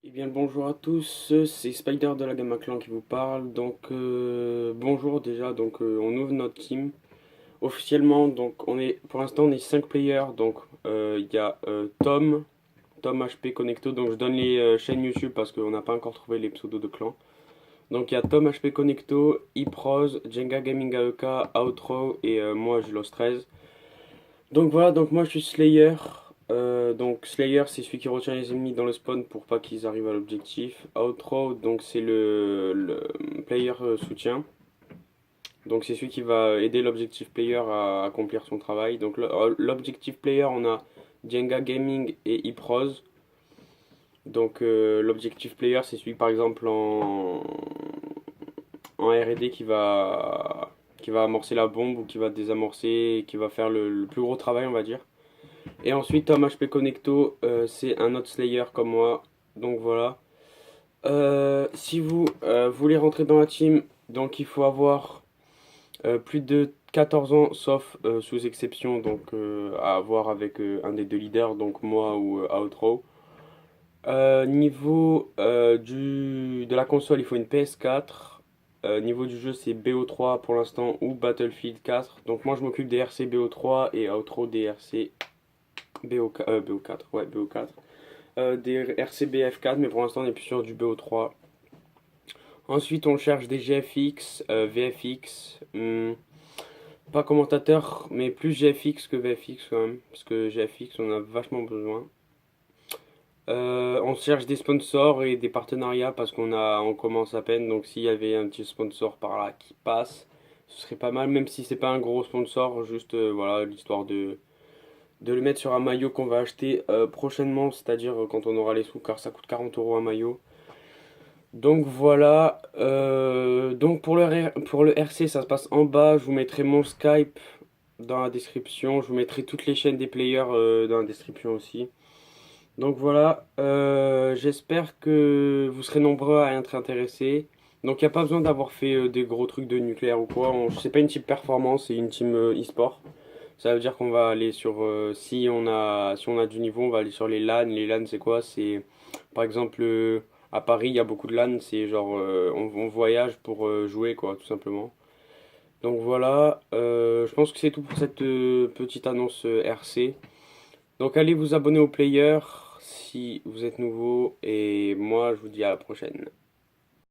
Eh bien, bonjour à tous, c'est Spider de la Gamma Clan qui vous parle. Bonjour déjà. On ouvre notre team officiellement. Donc, pour l'instant, on est 5 players. Il y a Tom HP Connecto. Donc, je donne les chaînes YouTube parce qu'on n'a pas encore trouvé les pseudos de clan. Donc, il y a Tom HP Connecto, Iproz, Jenga Gaming AEK, Outro et moi, Julos 13. Donc voilà, donc moi je suis Slayer. Donc Slayer c'est celui qui retient les ennemis dans le spawn pour pas qu'ils arrivent à l'objectif. Outro donc c'est le player soutien. Donc c'est celui qui va aider l'objectif player à accomplir son travail. Donc l'objectif player on a Jenga Gaming et Iproz. L'objectif player c'est celui par exemple en R&D qui va amorcer la bombe ou qui va désamorcer, qui va faire le plus gros travail on va dire. Et ensuite, Tom HP Connecto, c'est un autre Slayer comme moi. Donc voilà. Si vous voulez rentrer dans la team, donc il faut avoir plus de 14 ans, sauf sous exception, à avoir avec un des deux leaders, donc moi ou Outro. Niveau de la console, il faut une PS4. Niveau du jeu, c'est BO3 pour l'instant ou Battlefield 4. Donc moi, je m'occupe des RC BO3 et Outro des RC BO4, ouais, BO4. Des RCBF4, mais pour l'instant on est plus sur du BO3. Ensuite on cherche des GFX, VFX, pas commentateur, mais plus GFX que VFX quand même, parce que GFX on a vachement besoin. On cherche des sponsors et des partenariats parce on commence à peine, donc s'il y avait un petit sponsor par là qui passe, ce serait pas mal, même si c'est pas un gros sponsor, juste voilà, l'histoire de le mettre sur un maillot qu'on va acheter prochainement, c'est-à-dire quand on aura les sous, car ça coûte 40 € un maillot. Donc voilà, donc pour le RC, ça se passe en bas. Je vous mettrai mon Skype dans la description. Je vous mettrai toutes les chaînes des players dans la description aussi. Donc voilà, j'espère que vous serez nombreux à être intéressés. Donc il n'y a pas besoin d'avoir fait des gros trucs de nucléaire ou quoi. C'est pas une team performance, c'est une team e-sport. Ça veut dire qu'on va aller sur, si on a du niveau, on va aller sur les LAN. Les LAN, c'est quoi? C'est, par exemple, à Paris, il y a beaucoup de LAN. C'est genre, on voyage pour jouer, quoi, tout simplement. Donc voilà, je pense que c'est tout pour cette petite annonce RC. Donc allez vous abonner au player si vous êtes nouveau. Et moi, je vous dis à la prochaine.